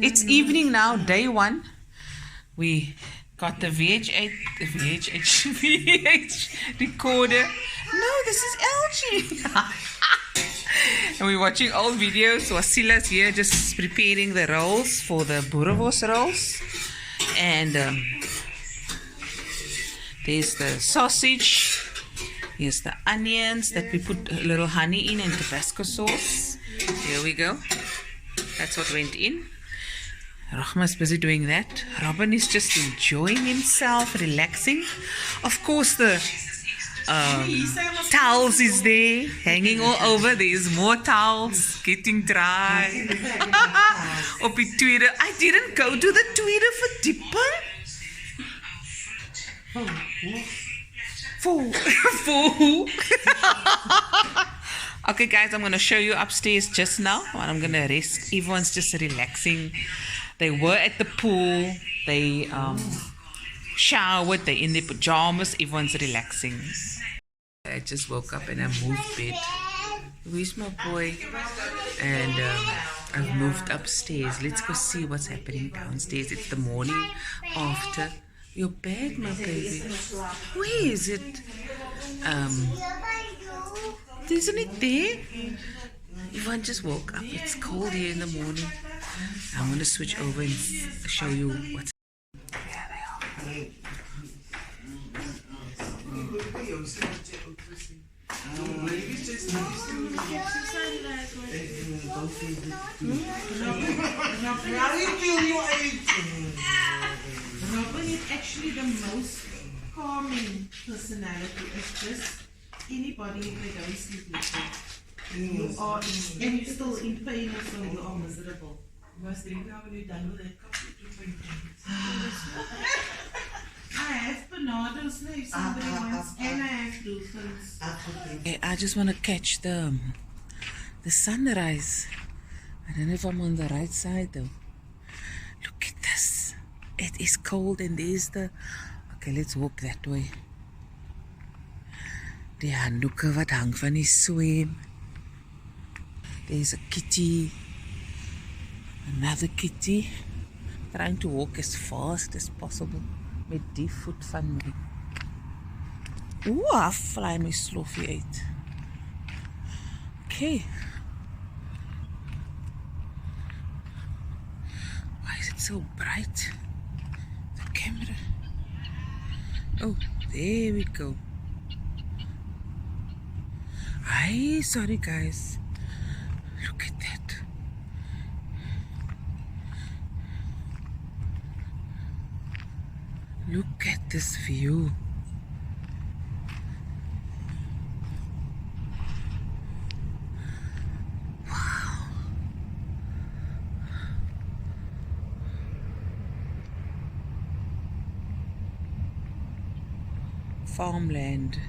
It's evening now, day 1. We got the VH recorder. No, this is LG. And we're watching old videos. Wasila's here just preparing the rolls for the boerewors rolls. And there's the sausage. Here's the onions that we put a little honey in and Tabasco sauce. Here we go. That's what went in. Rahma's busy doing that. Robin is just enjoying himself, relaxing. Of course, the towels is there, hanging all over. There's more towels, getting dry. Op die tweede. I didn't go to the tweede verdieping. For who? Okay, guys, I'm going to show you upstairs just now. And I'm going to rest. Everyone's just relaxing. They were at the pool. They showered. They're in their pajamas. Everyone's relaxing. I just woke up and I moved bed. Where's my boy? And I've moved upstairs. Let's go see what's happening downstairs. It's the morning after. Your bag, my baby. Where is it? Isn't it there? Yvonne just woke up. It's cold here in the morning. I'm going to switch over and show you what's. There they are. Robin is actually the most calming personality. It's just anybody if they don't sleep with you. You are still in pain or so you are miserable. You must drink now when you're done with that coffee. I have bananas now if somebody wants, and I have dolphins. Okay, I just want to catch the sunrise. I don't know if I'm on the right side though. Look at this. It is cold and there's the... Okay, let's walk that way. Die handdoeke wat hang van die swem. There's a kitty. Another kitty. Trying to walk as fast as possible. Met die voet van my. Oeh, fly my sloffie uit. Okay. Why is it so bright? The camera. Oh, there we go. Hi, sorry guys. Look at that. Look at this view. Wow. Farmland.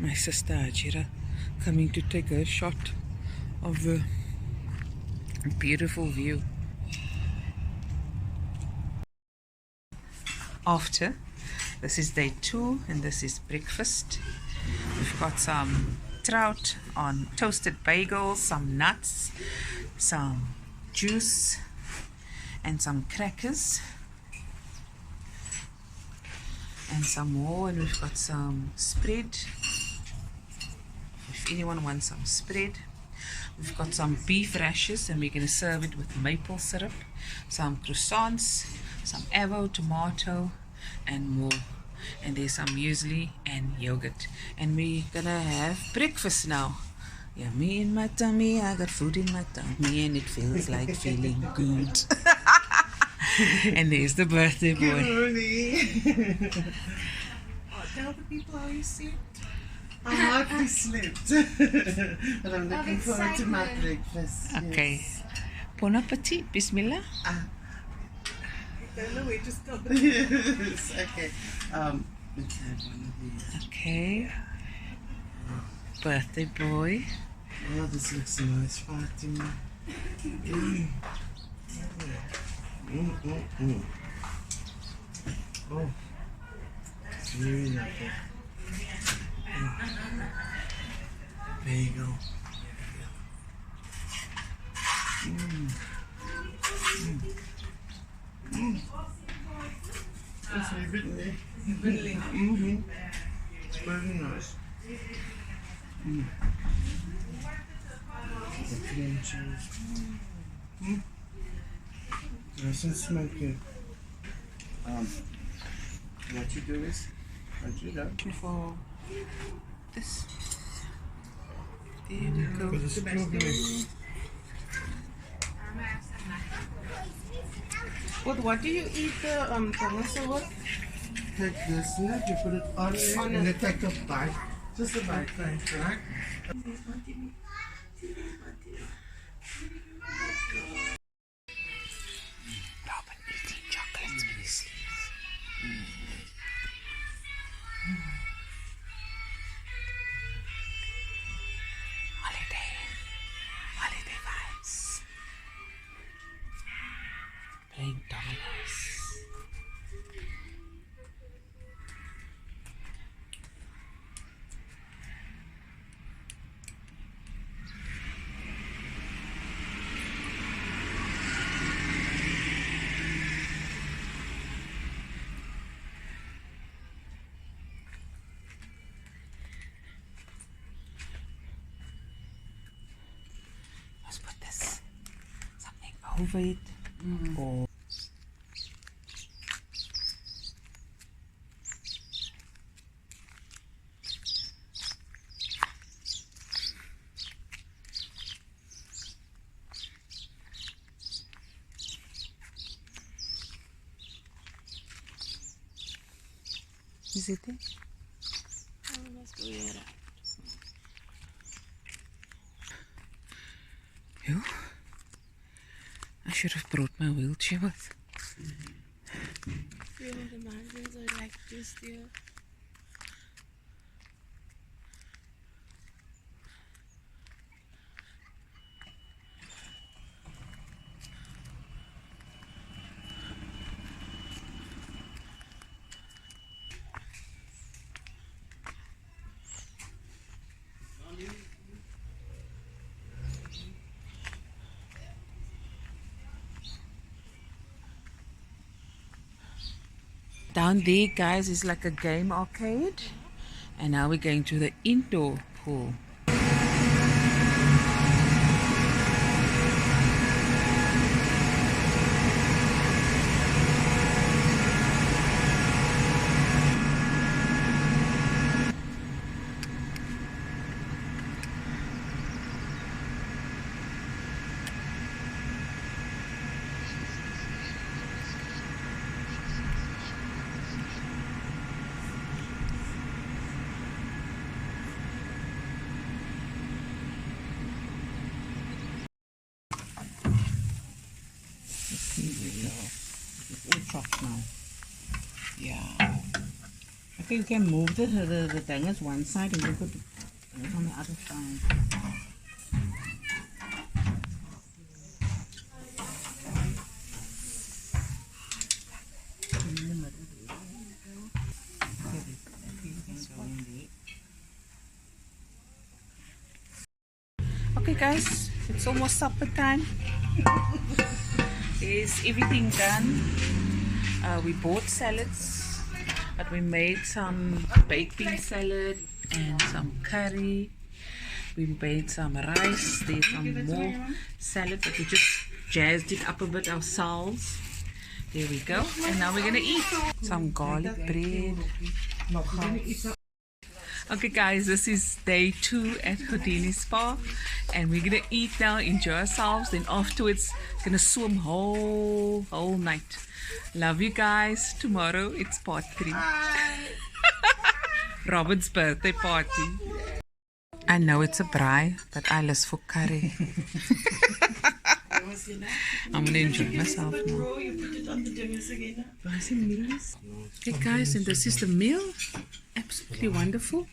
My sister Ajira coming to take a shot of the beautiful view. After, this is day 2 and this is breakfast. We've got some trout on toasted bagels, some nuts, some juice and some crackers and some more, and we've got some spread. If anyone wants some spread, we've got some beef rashes and we're going to serve it with maple syrup, some croissants, some avo, tomato and more, and there's some muesli and yogurt, and we're gonna have breakfast now. Yummy in my tummy, I got food in my tummy and it feels like feeling good. And there's the birthday boy. Tell the people how you sleep. I hardly slept, but I'm looking forward to my breakfast. Okay. Yes. Bon appetit. Bismillah. I don't know where to stop. Yes, okay. Let's have one of these. Okay. Birthday boy. Oh, this looks nice, Fatima. Oh, it's very lovely. There you go. It's a bit there. It's very nice. The cream cheese. Nice and smoky. What you do is, For this. There we go. for the strawberry. What do you eat the hummus with? Take this nut, you put it on there, and then take a bite. Just a bite, right? Robin eating chocolates with his sleeves. Holiday vibes. Playing dominoes. Let's put this something over it. Or is it there? Yo, I should have brought my wheelchair with. Yeah, the mountains are like this here. Down there, guys, is like a game arcade. And now we're going to the indoor pool. Now. Yeah. I think you can move the thing as one side and you put it on the other side. Okay guys, it's almost supper time. Is everything done? We bought salads, but we made some baked bean salad and some curry. We made some rice. There's some more salad, but we just jazzed it up a bit ourselves. There we go. And now we're gonna eat some garlic bread. Okay guys, this is day 2 at Goudini Spa, and we're gonna eat now, enjoy ourselves, then afterwards gonna swim whole night. Love you guys. Tomorrow it's part 3. Robin's birthday party. I know it's a braai, but I lust for curry. I'm gonna enjoy myself now. Hey guys, and this is the meal. Absolutely wonderful.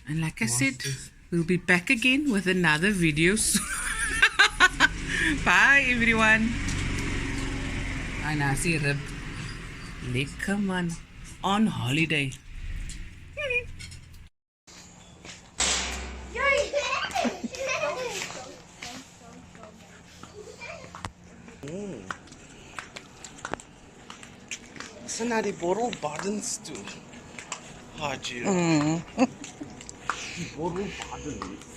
And like I said, we'll be back again with another video soon. Bye everyone. I see rib. Lekker man. On holiday. So nou die borrelbaddens toe. Haji. Die borrelbaddens.